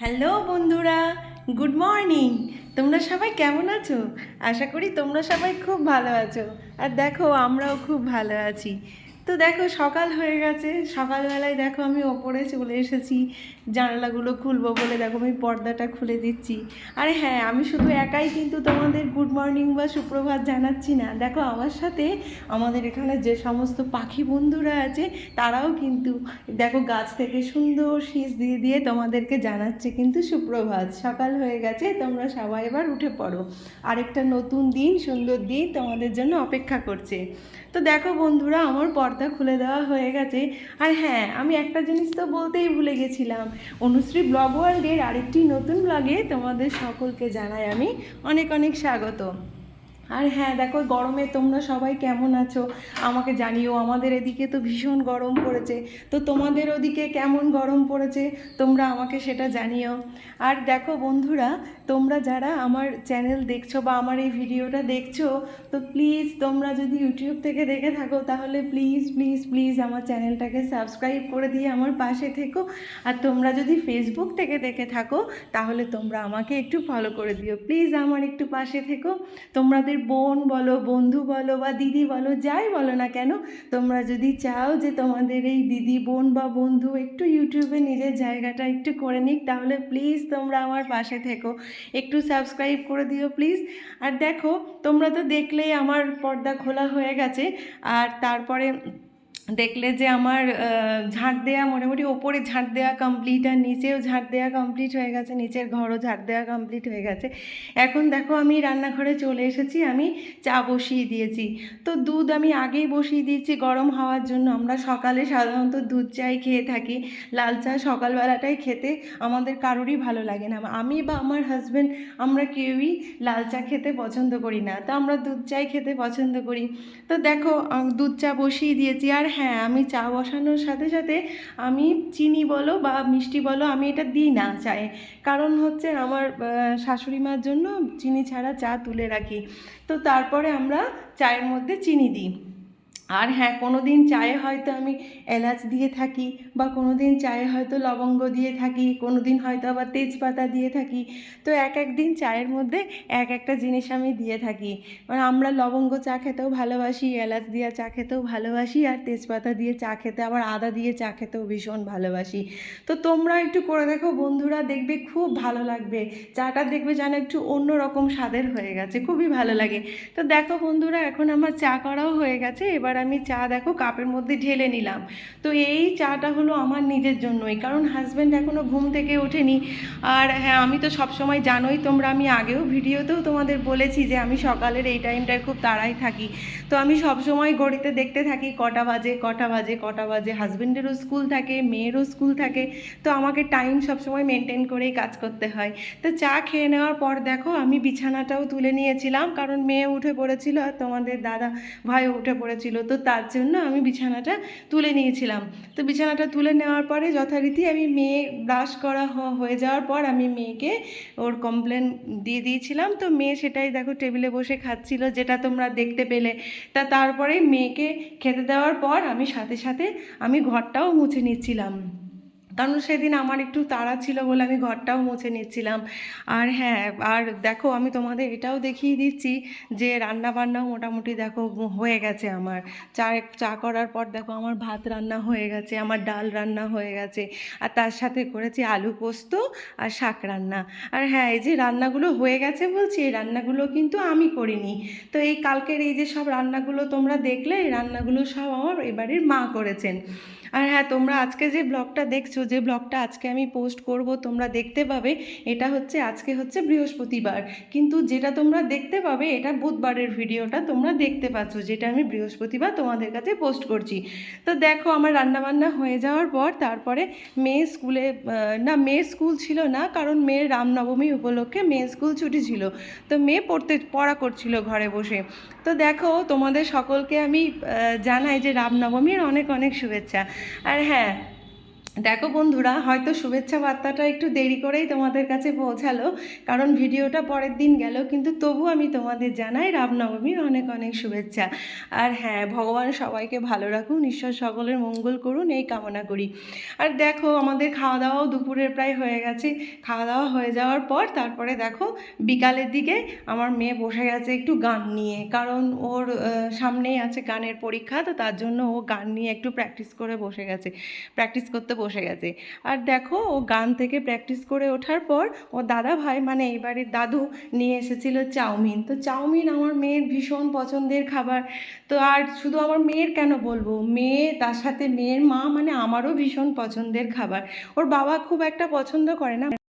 Hello বন্ধুরা, good morning. তোমরা সবাই কেমন আছো? আশা করি তোমরা সবাই খুব ভালো আছো। আর দেখো আমরাও খুব ভালো আছি। তো দেখো সকাল হয়ে গেছে, সকালবেলায় দেখো আমি ওপরে চলে এসেছি। জানালাগুলো খুলবো বলে দেখো আমি পর্দাটা খুলে দিচ্ছি। আর হ্যাঁ, আমি শুধু একাই কিন্তু তোমাদের গুড মর্নিং বা সুপ্রভাত জানাচ্ছি না। দেখো আমার সাথে আমাদের এখানে যে সমস্ত পাখি বন্ধুরা আছে তারাও কিন্তু দেখো গাছ থেকে সুন্দর শীষ দিয়ে দিয়ে তোমাদেরকে জানাচ্ছে কিন্তু সুপ্রভাত। সকাল হয়ে গেছে, তোমরা সবাই এবার উঠে পড়ো। আরেকটা নতুন দিন, সুন্দর দিন তোমাদের জন্য অপেক্ষা করছে। তো দেখো বন্ধুরা, আমার পর্দা খুলে দেওয়া হয়ে গেছে। আর হ্যাঁ, আমি একটা জিনিস তো বলতেই ভুলে গেছিলাম। অনুশ্রী ব্লগ ওয়ার্ল্ডের আরেকটি নতুন ব্লগে তোমাদের সকলকে জানাই আমি অনেক অনেক স্বাগত। আর হ্যাঁ দেখো, গরমে তোমরা সবাই কেমন আছো আমাকে জানিও। আমাদের এদিকে তো ভীষণ গরম পড়েছে। তো তোমাদের ওদিকে কেমন গরম পড়েছে তোমরা আমাকে সেটা জানিও। আর দেখো বন্ধুরা, তোমরা যারা আমার চ্যানেল দেখছো বা আমার এই ভিডিওটা দেখছো, তো প্লিজ তোমরা যদি ইউটিউব থেকে দেখে থাকো তাহলে প্লিজ প্লিজ প্লিজ আমার চ্যানেলটাকে সাবস্ক্রাইব করে দিয়ে আমার পাশে থেকো। আর তোমরা যদি ফেসবুক থেকে দেখে থাকো তাহলে তোমরা আমাকে একটু ফলো করে দিও, প্লিজ আমার একটু পাশে থেকো। তোমাদের বোন বলো, বন্ধু বলো বা দিদি বলো, যাই বলো না কেন, তোমরা যদি চাও যে তোমাদের এই দিদি বোন বা বন্ধু একটু ইউটিউবে নিজের জায়গাটা একটু করে নিক, তাহলে প্লিজ তোমরা আমার পাশে থেকো, একটু সাবস্ক্রাইব করে দিও প্লিজ। আর দেখো, তোমরা তো দেখলেই আমার পর্দা খোলা হয়ে গেছে। আর তারপরে দেখলে যে আমার ঝাঁট দেওয়া মোটামুটি ওপরে ঝাঁট দেওয়া কমপ্লিট, আর নিচেও ঝাঁট দেওয়া কমপ্লিট হয়ে গেছে, নিচের ঘরও ঝাঁট দেওয়া কমপ্লিট হয়ে গেছে। এখন দেখো আমি রান্নাঘরে চলে এসেছি, আমি চা বসিয়ে দিয়েছি। তো দুধ আমি আগেই বসিয়ে দিয়েছি গরম হওয়ার জন্য। আমরা সকালে সাধারণত দুধ চাই খেয়ে থাকি। লাল চা সকালবেলাটাই খেতে আমাদের কারোরই ভালো লাগে না। আমি বা আমার হাজব্যান্ড আমরা কেউই লাল চা খেতে পছন্দ করি না, তো আমরা দুধ চাই খেতে পছন্দ করি। তো দেখো দুধ চা বসিয়ে দিয়েছি। আর হ্যাঁ, আমি চা বসানোর সাথে সাথে আমি চিনি বলো বা মিষ্টি বলো আমি এটা দিই না চায়ে। কারণ হচ্ছে আমার শাশুড়ি মার জন্য চিনি ছাড়া চা তুলে রাখি। তো তারপরে আমরা চায়ের মধ্যে চিনি দিই। আর হ্যাঁ, কোনো দিন চায়ে হয়তো আমি এলাচ দিয়ে থাকি, বা কোনো দিন চায়ে হয়তো লবঙ্গ দিয়ে থাকি, কোনো দিন হয়তো আবার তেজপাতা দিয়ে থাকি। তো এক এক দিন চায়ের মধ্যে এক একটা জিনিস আমি দিয়ে থাকি। মানে আমরা লবঙ্গ চা খেতেও ভালোবাসি, এলাচ দিয়ে চা খেতেও ভালোবাসি, আর তেজপাতা দিয়ে চা খেতে, আবার আদা দিয়ে চা খেতেও ভীষণ ভালোবাসি। তো তোমরা একটু করে দেখো বন্ধুরা, দেখবে খুব ভালো লাগবে। চাটা দেখবে যেন একটু অন্য রকম স্বাদের হয়ে গেছে, খুবই ভালো লাগে। তো দেখো বন্ধুরা, এখন আমার চা করাও হয়ে গেছে। এবার আমি চা দেখো কাপের মধ্যে ঢেলে নিলাম। তো এই চাটা হলো আমার নিজের জন্যই, কারণ হাজব্যান্ড এখনও ঘুম থেকে ওঠেনি। আর হ্যাঁ, আমি তো সবসময় জানোই তোমরা, আমি আগেও ভিডিওতেও তোমাদের বলেছি যে আমি সকালের এই টাইমটায় খুব তাড়াই থাকি। তো আমি সবসময় ঘড়িতে দেখতে থাকি কটা বাজে কটা বাজে কটা বাজে। হাজব্যান্ডেরও স্কুল থাকে, মেয়েরও স্কুল থাকে, তো আমাকে টাইম সবসময় মেনটেন করেই কাজ করতে হয়। তো চা খেয়ে নেওয়ার পর দেখো আমি বিছানাটাও তুলে নিয়েছিলাম, কারণ মেয়ে উঠে পড়েছিল আর তোমাদের দাদা ভাইও উঠে পড়েছিল, তো তার জন্য আমি বিছানাটা তুলে নিয়েছিলাম। তো বিছানাটা তুলে নেওয়ার পরে যথারীতি আমি মেয়ে ব্রাশ করা হয়ে যাওয়ার পর আমি মেয়েকে ওর কমপ্লেন দিয়ে দিয়েছিলাম। তো মেয়ে সেটাই দেখো টেবিলে বসে খাচ্ছিল, যেটা তোমরা দেখতে পেলে। তারপরে মেয়েকে খেতে দেওয়ার পর আমি সাথে সাথে আমি ঘরটাও মুছে নিচ্ছিলাম, কারণ সেদিন আমার একটু তাড়া ছিল বলে আমি ঘরটাও মুছে নিচ্ছিলাম। আর হ্যাঁ, আর দেখো আমি তোমাদের এটাও দেখিয়ে দিচ্ছি যে রান্না বান্নাও মোটামুটি দেখো হয়ে গেছে আমার। চা চা করার পর দেখো আমার ভাত রান্না হয়ে গেছে, আমার ডাল রান্না হয়ে গেছে, আর তার সাথে করেছি আলু পোস্ত আর শাক রান্না। আর হ্যাঁ, এই যে রান্নাগুলো হয়ে গেছে বলছি, এই রান্নাগুলো কিন্তু আমি করিনি। তো এই কালকের এই যে সব রান্নাগুলো তোমরা দেখলে, এই রান্নাগুলো সব আমার এবারের মা করেছেন। আর হ্যাঁ, তোমরা আজকে যে ব্লগটা দেখছো, যে ব্লগটা আজকে আমি পোস্ট করব তোমরা দেখতে পাবে, এটা হচ্ছে আজকে হচ্ছে বৃহস্পতিবার, কিন্তু যেটা তোমরা দেখতে পাবে এটা বুধবারের ভিডিওটা তোমরা দেখতে পাচ্ছ, যেটা আমি বৃহস্পতিবার তোমাদের কাছে পোস্ট করছি। তো দেখো আমার রান্নাবান্না হয়ে যাওয়ার পর তারপরে মেয়ে স্কুলে, না মেয়ের স্কুল ছিল না, কারণ মেয়ের রামনবমী উপলক্ষে মেয়ের স্কুল ছুটি ছিল। তো মেয়ে পড়া করছিল ঘরে বসে। তো দেখো তোমাদের সকলকে আমি জানাই যে রামনবমীর অনেক অনেক শুভেচ্ছা। আর হ্যাঁ, দেখো বন্ধুরা, হয়তো শুভেচ্ছা বার্তাটা একটু দেরি করেই তোমাদের কাছে পৌঁছালো, কারণ ভিডিওটা পরের দিন গেল, কিন্তু তবু আমি তোমাদের জানাই রামনবমীর অনেক অনেক শুভেচ্ছা। আর হ্যাঁ, ভগবান সবাইকে ভালো রাখুন, ঈশ্বর সকলের মঙ্গল করুন, এই কামনা করি। আর দেখো, আমাদের খাওয়া দাওয়াও দুপুরের প্রায় হয়ে গেছে। খাওয়া দাওয়া হয়ে যাওয়ার পর তারপরে দেখো বিকালের দিকে আমার মেয়ে বসে গেছে একটু গান নিয়ে, কারণ ওর সামনেই আছে গানের পরীক্ষা, তো তার জন্য ও গান নিয়ে একটু প্র্যাকটিস করতে বসে গেছে। আর দেখো, ও গান থেকে প্র্যাকটিস করে ওঠার পর ও দাদা ভাই মানে এই বাড়ির দাদু নিয়ে এসেছিল চাউমিন। তো চাউমিন আমার মেয়ের ভীষণ পছন্দের খাবার। তো আর শুধু আমার মেয়ের কেন বলবো, মেয়ে তার সাথে মেয়ের মা মানে আমারও ভীষণ পছন্দের খাবার। ওর বাবা খুব একটা পছন্দ করে না।